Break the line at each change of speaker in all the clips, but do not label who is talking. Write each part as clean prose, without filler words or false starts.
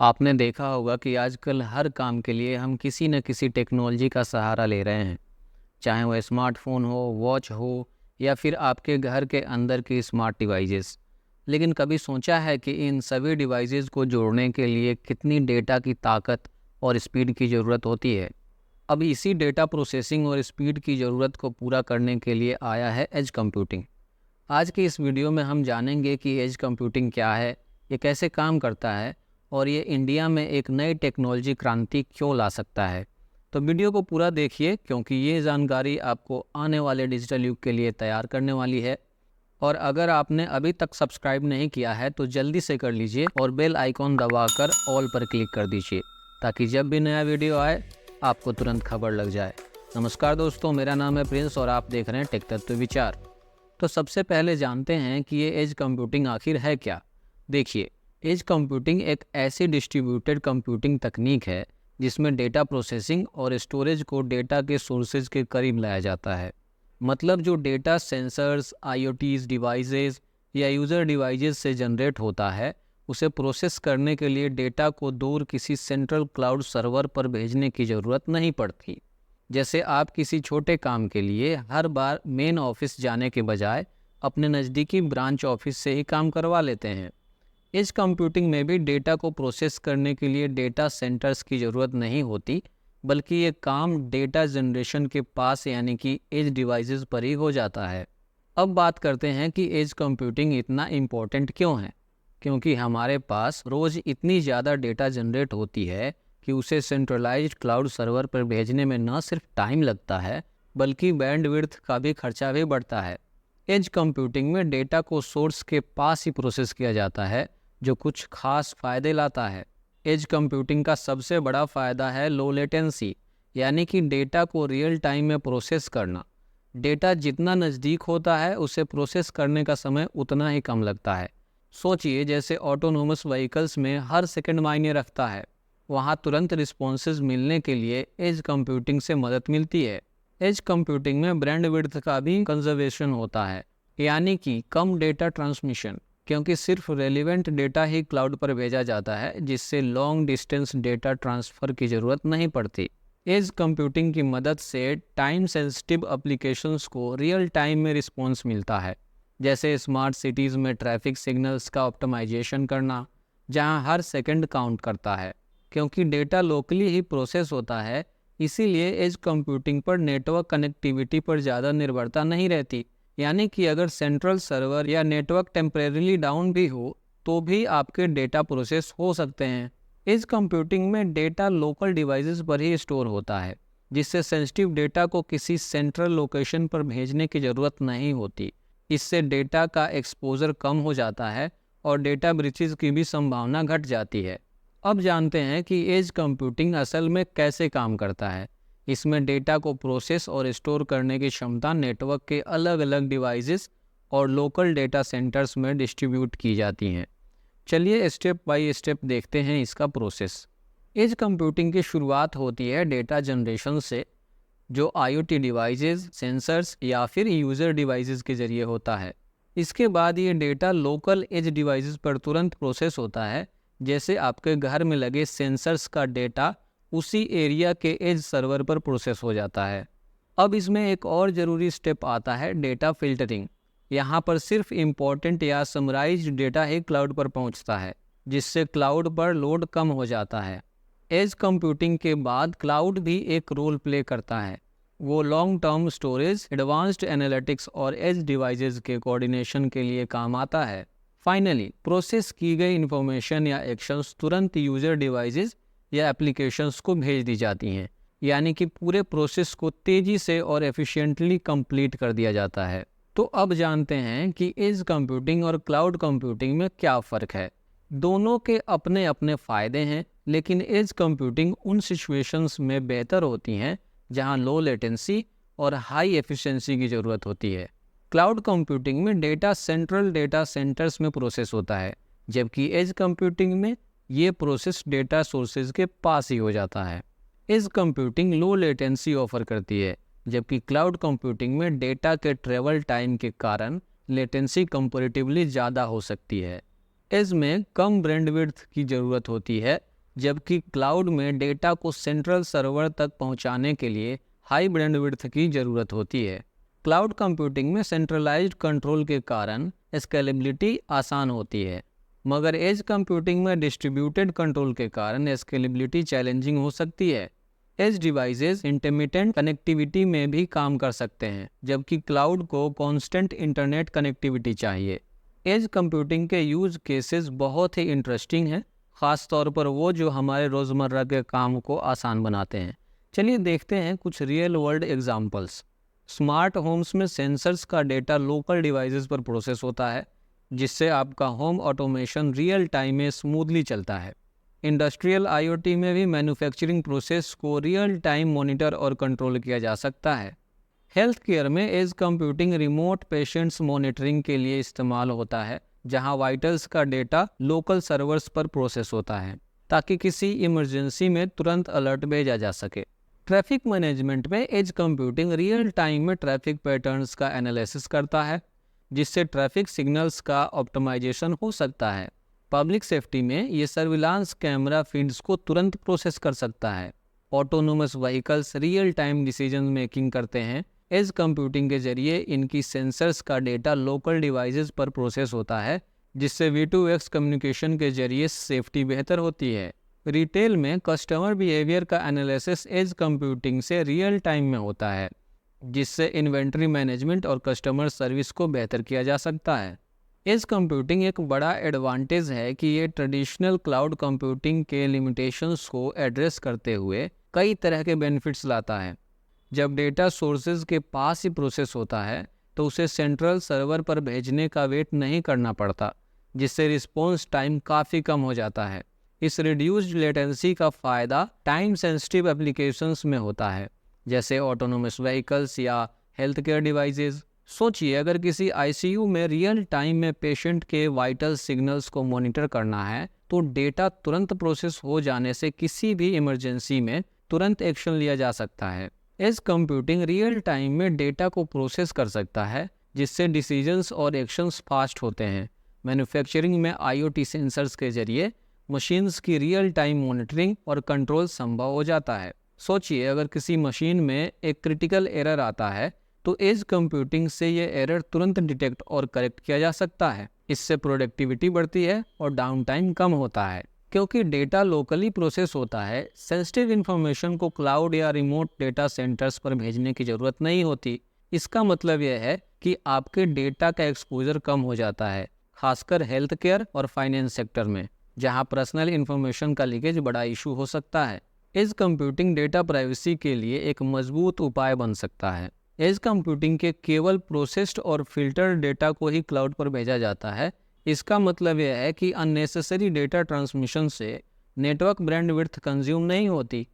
आपने देखा होगा कि आजकल हर काम के लिए हम किसी न किसी टेक्नोलॉजी का सहारा ले रहे हैं। चाहे वो स्मार्टफोन हो, वॉच हो या फिर आपके घर के अंदर की स्मार्ट डिवाइसेस। लेकिन कभी सोचा है कि इन सभी डिवाइसेस को जोड़ने के लिए कितनी डेटा की ताकत और स्पीड की ज़रूरत होती है? अब इसी डेटा प्रोसेसिंग और स्पीड की ज़रूरत को पूरा करने के लिए आया है एज कंप्यूटिंग। आज की इस वीडियो में हम जानेंगे कि एज कंप्यूटिंग क्या है, ये कैसे काम करता है और ये इंडिया में एक नई टेक्नोलॉजी क्रांति क्यों ला सकता है। तो वीडियो को पूरा देखिए क्योंकि ये जानकारी आपको आने वाले डिजिटल युग के लिए तैयार करने वाली है। और अगर आपने अभी तक सब्सक्राइब नहीं किया है तो जल्दी से कर लीजिए और बेल आइकॉन दबाकर ऑल पर क्लिक कर दीजिए ताकि जब भी नया वीडियो आए आपको तुरंत खबर लग जाए। नमस्कार दोस्तों, मेरा नाम है प्रिंस और आप देख रहे हैं टेक तत्व विचार। तो सबसे पहले जानते हैं कि ये एज कंप्यूटिंग आखिर है क्या। देखिए, एज कंप्यूटिंग एक ऐसी डिस्ट्रीब्यूटेड कंप्यूटिंग तकनीक है जिसमें डेटा प्रोसेसिंग और स्टोरेज को डेटा के सोर्सेज के करीब लाया जाता है। मतलब जो डेटा सेंसर्स, आईओटीज डिवाइसेस या यूज़र डिवाइसेस से जनरेट होता है, उसे प्रोसेस करने के लिए डेटा को दूर किसी सेंट्रल क्लाउड सर्वर पर भेजने की ज़रूरत नहीं पड़ती। जैसे आप किसी छोटे काम के लिए हर बार मेन ऑफिस जाने के बजाय अपने नज़दीकी ब्रांच ऑफिस से ही काम करवा लेते हैं। एज कंप्यूटिंग में भी डेटा को प्रोसेस करने के लिए डेटा सेंटर्स की ज़रूरत नहीं होती, बल्कि ये काम डेटा जनरेशन के पास यानी कि एज डिवाइसेस पर ही हो जाता है। अब बात करते हैं कि एज कंप्यूटिंग इतना इम्पोर्टेंट क्यों है। क्योंकि हमारे पास रोज़ इतनी ज़्यादा डेटा जनरेट होती है कि उसे सेंट्रलाइज्ड क्लाउड सर्वर पर भेजने में न सिर्फ टाइम लगता है बल्कि बैंडविड्थ का भी खर्चा भी बढ़ता है। एज कंप्यूटिंग में डेटा को सोर्स के पास ही प्रोसेस किया जाता है, जो कुछ खास फ़ायदे लाता है। एज कंप्यूटिंग का सबसे बड़ा फ़ायदा है लो लेटेंसी, यानी कि डेटा को रियल टाइम में प्रोसेस करना। डेटा जितना नज़दीक होता है उसे प्रोसेस करने का समय उतना ही कम लगता है। सोचिए, जैसे ऑटोनोमस व्हीकल्स में हर सेकंड मायने रखता है, वहाँ तुरंत रिस्पॉन्सेज मिलने के लिए एज कंप्यूटिंग से मदद मिलती है। एज कंप्यूटिंग में बैंडविड्थ का भी कंजर्वेशन होता है, यानी कि कम डेटा ट्रांसमिशन, क्योंकि सिर्फ रेलिवेंट डेटा ही क्लाउड पर भेजा जाता है, जिससे लॉन्ग डिस्टेंस डेटा ट्रांसफ़र की ज़रूरत नहीं पड़ती। एज कंप्यूटिंग की मदद से टाइम सेंसिटिव एप्लीकेशंस को रियल टाइम में रिस्पॉन्स मिलता है, जैसे स्मार्ट सिटीज़ में ट्रैफिक सिग्नल्स का ऑप्टिमाइजेशन करना, जहां हर सेकंड काउंट करता है। क्योंकि डेटा लोकली ही प्रोसेस होता है, इसीलिए एज कंप्यूटिंग पर नेटवर्क कनेक्टिविटी पर ज़्यादा निर्भरता नहीं रहती। यानी कि अगर सेंट्रल सर्वर या नेटवर्क टेम्परेरीली डाउन भी हो तो भी आपके डेटा प्रोसेस हो सकते हैं। इस कंप्यूटिंग में डेटा लोकल डिवाइसेस पर ही स्टोर होता है, जिससे सेंसिटिव डेटा को किसी सेंट्रल लोकेशन पर भेजने की ज़रूरत नहीं होती। इससे डेटा का एक्सपोजर कम हो जाता है और डेटा ब्रीचेस की भी संभावना घट जाती है। अब जानते हैं कि एज कंप्यूटिंग असल में कैसे काम करता है। इसमें डेटा को प्रोसेस और स्टोर करने की क्षमता नेटवर्क के अलग अलग डिवाइसेस और लोकल डेटा सेंटर्स में डिस्ट्रीब्यूट की जाती हैं। चलिए स्टेप बाय स्टेप देखते हैं इसका प्रोसेस। एज कंप्यूटिंग की शुरुआत होती है डेटा जनरेशन से, जो आईओटी डिवाइसेस, सेंसर्स या फिर यूज़र डिवाइसेस के ज़रिए होता है। इसके बाद ये डेटा लोकल एज डिवाइसेस पर तुरंत प्रोसेस होता है। जैसे आपके घर में लगे सेंसर्स का डेटा उसी एरिया के एज सर्वर पर प्रोसेस हो जाता है। अब इसमें एक और ज़रूरी स्टेप आता है डेटा फिल्टरिंग। यहाँ पर सिर्फ इम्पोर्टेंट या समराइज्ड डेटा ही क्लाउड पर पहुँचता है, जिससे क्लाउड पर लोड कम हो जाता है। एज कंप्यूटिंग के बाद क्लाउड भी एक रोल प्ले करता है। वो long term storage, advanced analytics और एज डिवाइसेस के कोऑर्डिनेशन के लिए काम आता है। फाइनली प्रोसेस की गई इंफॉर्मेशन या एक्शंस तुरंत यूज़र डिवाइसेस या एप्लीकेशंस को भेज दी जाती हैं, यानी कि पूरे प्रोसेस को तेज़ी से और एफिशिएंटली कंप्लीट कर दिया जाता है। तो अब जानते हैं कि एज कंप्यूटिंग और क्लाउड कंप्यूटिंग में क्या फ़र्क है। दोनों के अपने अपने फ़ायदे हैं, लेकिन एज कंप्यूटिंग उन सिचुएशंस में बेहतर होती हैं जहां लो लेटेंसी और हाई एफिशिएंसी की ज़रूरत होती है। क्लाउड कंप्यूटिंग में डेटा सेंट्रल डेटा सेंटर्स में प्रोसेस होता है, जबकि एज कंप्यूटिंग में ये प्रोसेस डेटा सोर्सेज के पास ही हो जाता है। Edge computing low latency offer करती है, जबकि क्लाउड कंप्यूटिंग में डेटा के ट्रेवल टाइम के कारण लेटेंसी कंपैरेटिवली ज़्यादा हो सकती है। एज में कम बैंडविड्थ की ज़रूरत होती है, जबकि क्लाउड में डेटा को सेंट्रल सर्वर तक पहुंचाने के लिए हाई बैंडविड्थ की ज़रूरत होती है। क्लाउड कंप्यूटिंग में सेंट्रलाइज्ड कंट्रोल के कारण स्केलेबिलिटी आसान होती है, मगर एज कंप्यूटिंग में डिस्ट्रीब्यूटेड कंट्रोल के कारण स्केलेबिलिटी चैलेंजिंग हो सकती है। एज डिवाइसेस इंटरमिटेंट कनेक्टिविटी में भी काम कर सकते हैं, जबकि क्लाउड को कांस्टेंट इंटरनेट कनेक्टिविटी चाहिए। एज कंप्यूटिंग के यूज केसेस बहुत ही इंटरेस्टिंग हैं, ख़ास तौर पर वो जो हमारे रोज़मर्रा के काम को आसान बनाते हैं। चलिए देखते हैं कुछ real world examples. Smart homes में सेंसर्स का डेटा लोकल डिवाइसेस पर प्रोसेस होता है, जिससे आपका होम ऑटोमेशन रियल टाइम में स्मूथली चलता है। इंडस्ट्रियल आईओटी में भी मैन्युफैक्चरिंग प्रोसेस को रियल टाइम मॉनिटर और कंट्रोल किया जा सकता है। हेल्थ केयर में edge computing remote patients monitoring के लिए इस्तेमाल होता है, जहां वाइटल्स का डेटा लोकल सर्वर्स पर प्रोसेस होता है ताकि किसी इमरजेंसी में तुरंत अलर्ट भेजा जा सके। ट्रैफिक मैनेजमेंट में एज कंप्यूटिंग रियल टाइम में ट्रैफिक पैटर्न्स का एनालिसिस करता है, जिससे ट्रैफिक सिग्नल्स का ऑप्टिमाइजेशन हो सकता है। पब्लिक सेफ्टी में ये सर्विलांस कैमरा फीड्स को तुरंत प्रोसेस कर सकता है। Autonomous vehicles real time decision making करते हैं। एज कंप्यूटिंग के जरिए इनकी सेंसर्स का डेटा लोकल डिवाइसेस पर प्रोसेस होता है, जिससे V2X कम्युनिकेशन के जरिए सेफ्टी बेहतर होती है। रिटेल में कस्टमर बिहेवियर का एनालिसिस एज कंप्यूटिंग से रियल टाइम में होता है, जिससे इन्वेंट्री मैनेजमेंट और कस्टमर सर्विस को बेहतर किया जा सकता है। एज कंप्यूटिंग एक बड़ा एडवांटेज है कि ये ट्रेडिशनल क्लाउड कंप्यूटिंग के लिमिटेशंस को एड्रेस करते हुए कई तरह के बेनिफिट्स लाता है। जब डेटा सोर्सेज के पास ही प्रोसेस होता है तो उसे सेंट्रल सर्वर पर भेजने का वेट नहीं करना पड़ता, जिससे रिस्पॉन्स टाइम काफ़ी कम हो जाता है। इस रिड्यूस्ड लेटेंसी का फ़ायदा टाइम सेंसिटिव एप्लीकेशंस में होता है, जैसे ऑटोनोमस व्हीकल्स या हेल्थ केयर डिवाइसेस। सोचिए, अगर किसी आईसीयू में रियल टाइम में पेशेंट के वाइटल सिग्नल्स को मॉनिटर करना है, तो डेटा तुरंत प्रोसेस हो जाने से किसी भी इमरजेंसी में तुरंत एक्शन लिया जा सकता है। एज कंप्यूटिंग रियल टाइम में डेटा को प्रोसेस कर सकता है, जिससे डिसीजंस और एक्शंस फास्ट होते हैं। मैन्युफैक्चरिंग में आईओटी सेंसर्स के जरिए मशीन्स की रियल टाइम मॉनिटरिंग और कंट्रोल संभव हो जाता है। सोचिए, अगर किसी मशीन में एक क्रिटिकल एरर आता है तो एज कंप्यूटिंग से ये एरर तुरंत डिटेक्ट और करेक्ट किया जा सकता है। इससे प्रोडक्टिविटी बढ़ती है और डाउन टाइम कम होता है। क्योंकि डेटा लोकली प्रोसेस होता है, सेंसिटिव इन्फॉर्मेशन को क्लाउड या रिमोट डेटा सेंटर्स पर भेजने की ज़रूरत नहीं होती। इसका मतलब यह है कि आपके डेटा का एक्सपोजर कम हो जाता है, खासकर हेल्थ केयर और फाइनेंस सेक्टर में, जहां पर्सनल इन्फॉर्मेशन का लीकेज बड़ा इशू हो सकता है। एज कंप्यूटिंग डेटा प्राइवेसी के लिए एक मजबूत उपाय बन सकता है। एज कंप्यूटिंग के केवल प्रोसेस्ड और फिल्टर्ड डेटा को ही क्लाउड पर भेजा जाता है। इसका मतलब यह है कि अननेसेसरी डेटा ट्रांसमिशन से नेटवर्क बैंडविड्थ कंज्यूम नहीं होती।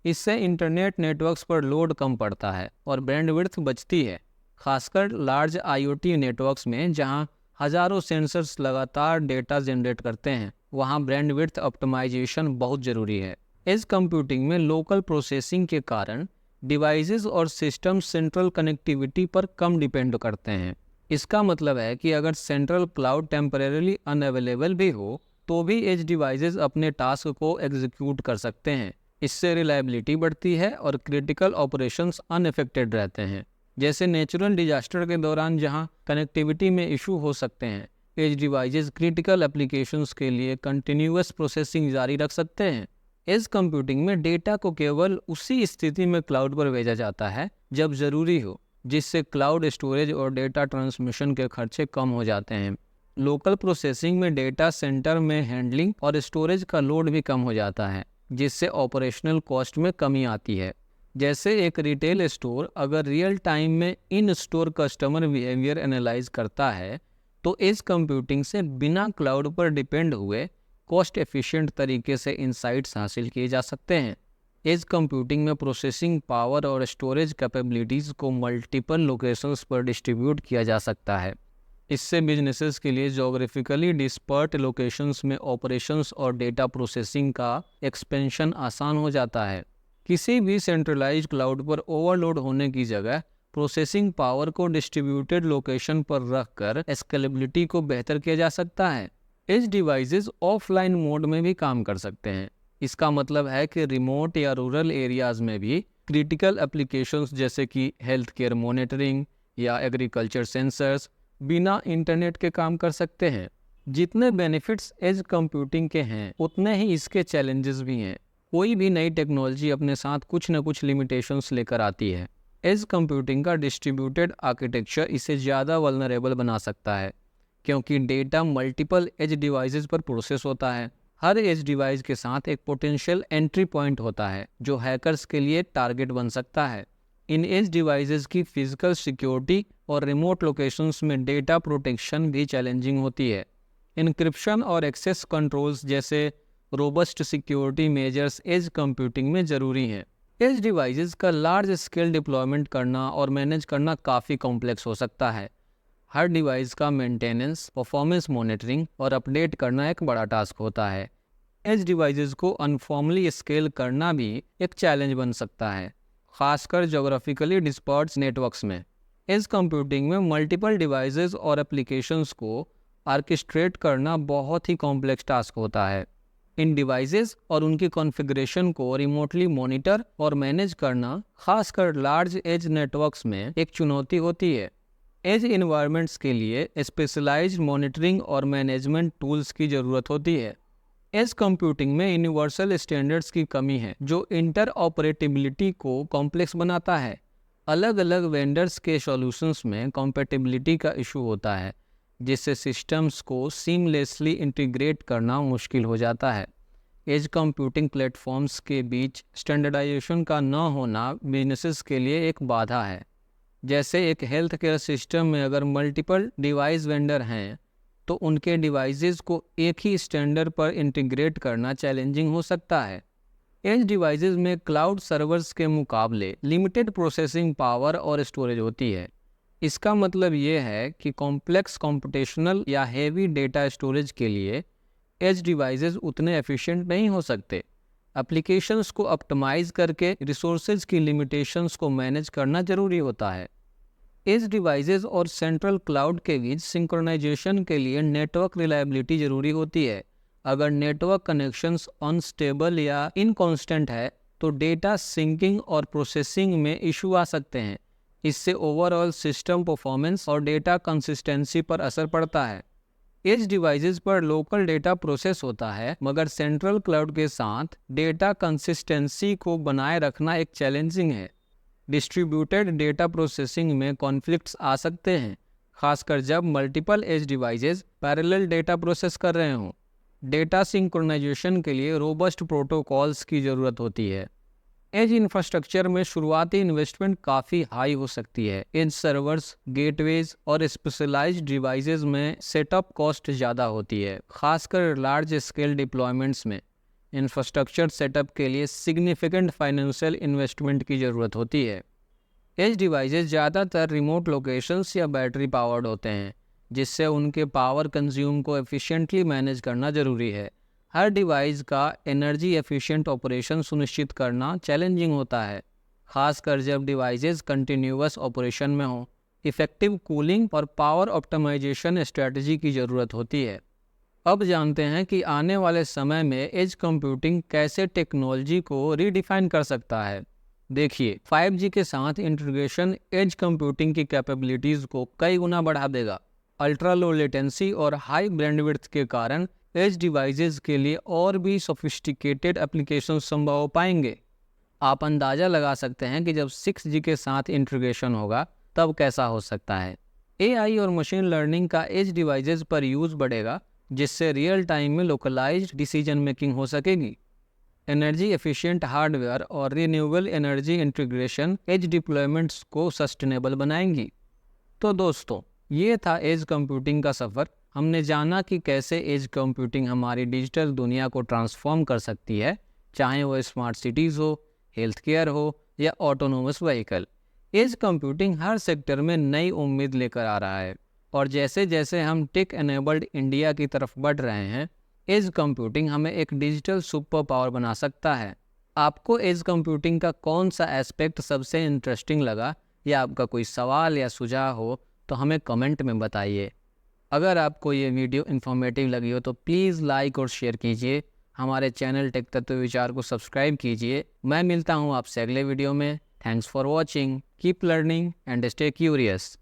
इससे इंटरनेट नेटवर्क्स पर लोड कम पड़ता है और बैंडविड्थ बचती है, खासकर लार्ज आईओटी नेटवर्क्स में जहां हजारों सेंसर्स लगातार डेटा जनरेट करते हैं। वहां बैंडविड्थ ऑप्टिमाइजेशन बहुत ज़रूरी है। एज कंप्यूटिंग में लोकल प्रोसेसिंग के कारण डिवाइसेस और सिस्टम सेंट्रल कनेक्टिविटी पर कम डिपेंड करते हैं। इसका मतलब है कि अगर सेंट्रल क्लाउड टेम्परेरली अनअवेलेबल भी हो, तो भी एज डिवाइसेस अपने टास्क को एग्जीक्यूट कर सकते हैं। इससे रिलायबिलिटी बढ़ती है और क्रिटिकल ऑपरेशंस अनअफेक्टेड रहते हैं। जैसे नेचुरल डिजास्टर के दौरान जहां कनेक्टिविटी में इशू हो सकते हैं, एज डिवाइसेस क्रिटिकल एप्लीकेशंस के लिए कंटिन्यूअस प्रोसेसिंग जारी रख सकते हैं। एज कंप्यूटिंग में डेटा को केवल उसी स्थिति में क्लाउड पर भेजा जाता है जब ज़रूरी हो, जिससे क्लाउड स्टोरेज और डेटा ट्रांसमिशन के खर्चे कम हो जाते हैं। लोकल प्रोसेसिंग में डेटा सेंटर में हैंडलिंग और स्टोरेज का लोड भी कम हो जाता है, जिससे ऑपरेशनल कॉस्ट में कमी आती है। जैसे एक रिटेल स्टोर अगर रियल टाइम में इन स्टोर कस्टमर बिहेवियर एनालाइज करता है, तो एज कंप्यूटिंग से बिना क्लाउड पर डिपेंड हुए कॉस्ट एफिशिएंट तरीके से इंसाइट्स हासिल किए जा सकते हैं। एज कंप्यूटिंग में प्रोसेसिंग पावर और स्टोरेज कैपेबिलिटीज़ को मल्टीपल लोकेशंस पर डिस्ट्रीब्यूट किया जा सकता है। इससे बिजनेसेस के लिए ज्योग्राफिकली डिस्पर्ट लोकेशंस में ऑपरेशंस और डेटा प्रोसेसिंग का एक्सपेंशन आसान हो जाता है। किसी भी सेंट्रलाइज्ड क्लाउड पर ओवरलोड होने की जगह प्रोसेसिंग पावर को डिस्ट्रीब्यूटेड लोकेशन पर रखकर स्केलेबिलिटी को बेहतर किया जा सकता है। एज डिवाइसेस ऑफलाइन मोड में भी काम कर सकते हैं। इसका मतलब है कि रिमोट या रूरल एरियाज़ में भी क्रिटिकल एप्लीकेशंस जैसे कि हेल्थ केयर मॉनिटरिंग या एग्रीकल्चर सेंसर्स बिना इंटरनेट के काम कर सकते हैं। जितने बेनिफिट्स एज कंप्यूटिंग के हैं उतने ही इसके चैलेंजेस भी हैं। कोई भी नई टेक्नोलॉजी अपने साथ कुछ न कुछ लिमिटेशंस लेकर आती है। एज कंप्यूटिंग का डिस्ट्रीब्यूटेड आर्किटेक्चर इसे ज़्यादा वल्नरेबल बना सकता है, क्योंकि डेटा मल्टीपल एज डिवाइसेस पर प्रोसेस होता है। हर एज डिवाइस के साथ एक पोटेंशियल एंट्री पॉइंट होता है जो हैकर्स के लिए टारगेट बन सकता है। इन एज डिवाइसेस की फिजिकल सिक्योरिटी और रिमोट लोकेशंस में डेटा प्रोटेक्शन भी चैलेंजिंग होती है। इनक्रिप्शन और एक्सेस कंट्रोल्स जैसे robust security measures edge computing में ज़रूरी हैं। एज डिवाइसेस का लार्ज स्केल डिप्लॉयमेंट करना और मैनेज करना काफ़ी कॉम्प्लेक्स हो सकता है। हर डिवाइस का मेंटेनेंस, परफॉर्मेंस मॉनिटरिंग और अपडेट करना एक बड़ा टास्क होता है। एज डिवाइसेस को अनफॉर्मली स्केल करना भी एक चैलेंज बन सकता है, खासकर जोग्राफिकली डिस्पर्स्ड नेटवर्क्स में। एज कंप्यूटिंग में मल्टीपल डिवाइसेस और एप्लीकेशंस को ऑर्केस्ट्रेट करना बहुत ही कॉम्प्लेक्स टास्क होता है। इन डिवाइसेस और उनकी कॉन्फ़िगरेशन को रिमोटली मॉनिटर और मैनेज करना, खासकर लार्ज एज नेटवर्क्स में, एक चुनौती होती है। एज इन्वायरमेंट्स के लिए स्पेशलाइज्ड मॉनिटरिंग और मैनेजमेंट टूल्स की ज़रूरत होती है। एज कंप्यूटिंग में यूनिवर्सल स्टैंडर्ड्स की कमी है जो इंटर ऑपरेटिबिलिटी को कॉम्प्लेक्स बनाता है। अलग अलग वेंडर्स के सॉल्यूशंस में कॉम्पैटिबिलिटी का इशू होता है, जिससे सिस्टम्स को सीमलेसली इंटीग्रेट करना मुश्किल हो जाता है। एज कंप्यूटिंग प्लेटफॉर्म्स के बीच स्टैंडर्डाइजेशन का न होना बिजनेसेस के लिए एक बाधा है। जैसे एक हेल्थ केयर सिस्टम में अगर मल्टीपल डिवाइस वेंडर हैं तो उनके डिवाइसेस को एक ही स्टैंडर्ड पर इंटीग्रेट करना चैलेंजिंग हो सकता है। एज डिवाइसेस में क्लाउड सर्वर्स के मुकाबले लिमिटेड प्रोसेसिंग पावर और स्टोरेज होती है। इसका मतलब ये है कि कॉम्प्लेक्स कंप्यूटेशनल या हेवी डेटा स्टोरेज के लिए एज डिवाइसेस उतने एफिशिएंट नहीं हो सकते। एप्लीकेशंस को ऑप्टिमाइज करके रिसोर्सेज की लिमिटेशंस को मैनेज करना जरूरी होता है। एज डिवाइसेस और सेंट्रल क्लाउड के बीच सिंक्रोनाइजेशन के लिए नेटवर्क रिलायबिलिटी जरूरी होती है। अगर नेटवर्क कनेक्शंस अनस्टेबल या इनकॉन्स्टेंट है तो डेटा सिंकिंग और प्रोसेसिंग में इशू आ सकते हैं। इससे ओवरऑल सिस्टम परफॉर्मेंस और डेटा कंसिस्टेंसी पर असर पड़ता है। एज डिवाइसेस पर लोकल डेटा प्रोसेस होता है, मगर सेंट्रल क्लाउड के साथ डेटा कंसिस्टेंसी को बनाए रखना एक चैलेंजिंग है। डिस्ट्रीब्यूटेड डेटा प्रोसेसिंग में कॉन्फ्लिक्ट्स आ सकते हैं, खासकर जब multiple edge devices parallel data process कर रहे हों। डेटा सिंक्रोनाइजेशन के लिए रोबस्ट प्रोटोकॉल्स की ज़रूरत होती है। एज इंफ्रास्ट्रक्चर में शुरुआती इन्वेस्टमेंट काफ़ी हाई हो सकती है। एज सर्वर्स, गेटवेज और स्पेशलाइज्ड डिवाइसेस में सेटअप कॉस्ट ज़्यादा होती है, खासकर लार्ज स्केल डिप्लॉयमेंट्स में। इंफ्रास्ट्रक्चर सेटअप के लिए सिग्निफिकेंट फाइनेंशियल इन्वेस्टमेंट की ज़रूरत होती है। एज डिवाइसेस ज़्यादातर रिमोट लोकेशंस या बैटरी पावर्ड होते हैं, जिससे उनके पावर कंज्यूम को एफिशिएंटली मैनेज करना ज़रूरी है। हर डिवाइस का एनर्जी एफिशिएंट ऑपरेशन सुनिश्चित करना चैलेंजिंग होता है, खासकर जब डिवाइसेस कंटिन्यूअस ऑपरेशन में हों। इफ़ेक्टिव कूलिंग और पावर ऑप्टिमाइजेशन स्ट्रेटजी की ज़रूरत होती है। अब जानते हैं कि आने वाले समय में एज कंप्यूटिंग कैसे टेक्नोलॉजी को रीडिफाइन कर सकता है। देखिए, 5G के साथ इंटीग्रेशन एज कंप्यूटिंग की कैपेबिलिटीज़ को कई गुना बढ़ा देगा। अल्ट्रा लो लेटेंसी और हाई बैंडविड्थ के कारण एज डिवाइसेस के लिए और भी सोफिस्टिकेटेड एप्लीकेशन संभव हो पाएंगे। आप अंदाज़ा लगा सकते हैं कि जब 6G के साथ इंटीग्रेशन होगा तब कैसा हो सकता है। AI और मशीन लर्निंग का एज डिवाइसेस पर यूज़ बढ़ेगा, जिससे रियल टाइम में लोकलाइज्ड डिसीजन मेकिंग हो सकेगी। एनर्जी एफिशिएंट हार्डवेयर और renewable energy integration edge deployments को सस्टेनेबल बनाएंगी। तो दोस्तों, ये था एज कंप्यूटिंग का सफ़र। हमने जाना कि कैसे एज कंप्यूटिंग हमारी डिजिटल दुनिया को ट्रांसफॉर्म कर सकती है, चाहे वो स्मार्ट सिटीज़ हो, हेल्थ केयर हो या ऑटोनोमस व्हीकल। एज कंप्यूटिंग हर सेक्टर में नई उम्मीद लेकर आ रहा है, और जैसे जैसे हम टेक एनेबल्ड इंडिया की तरफ बढ़ रहे हैं, एज कंप्यूटिंग हमें एक डिजिटल सुपर पावर बना सकता है। आपको एज कंप्यूटिंग का कौन सा एस्पेक्ट सबसे इंटरेस्टिंग लगा, या आपका कोई सवाल या सुझाव हो तो हमें कमेंट में बताइए। अगर आपको ये वीडियो इन्फॉर्मेटिव लगी हो तो प्लीज़ लाइक और शेयर कीजिए। हमारे चैनल टेक तत्व विचार को सब्सक्राइब कीजिए। मैं मिलता हूँ आपसे अगले वीडियो में। Thanks for watching, keep learning and stay curious.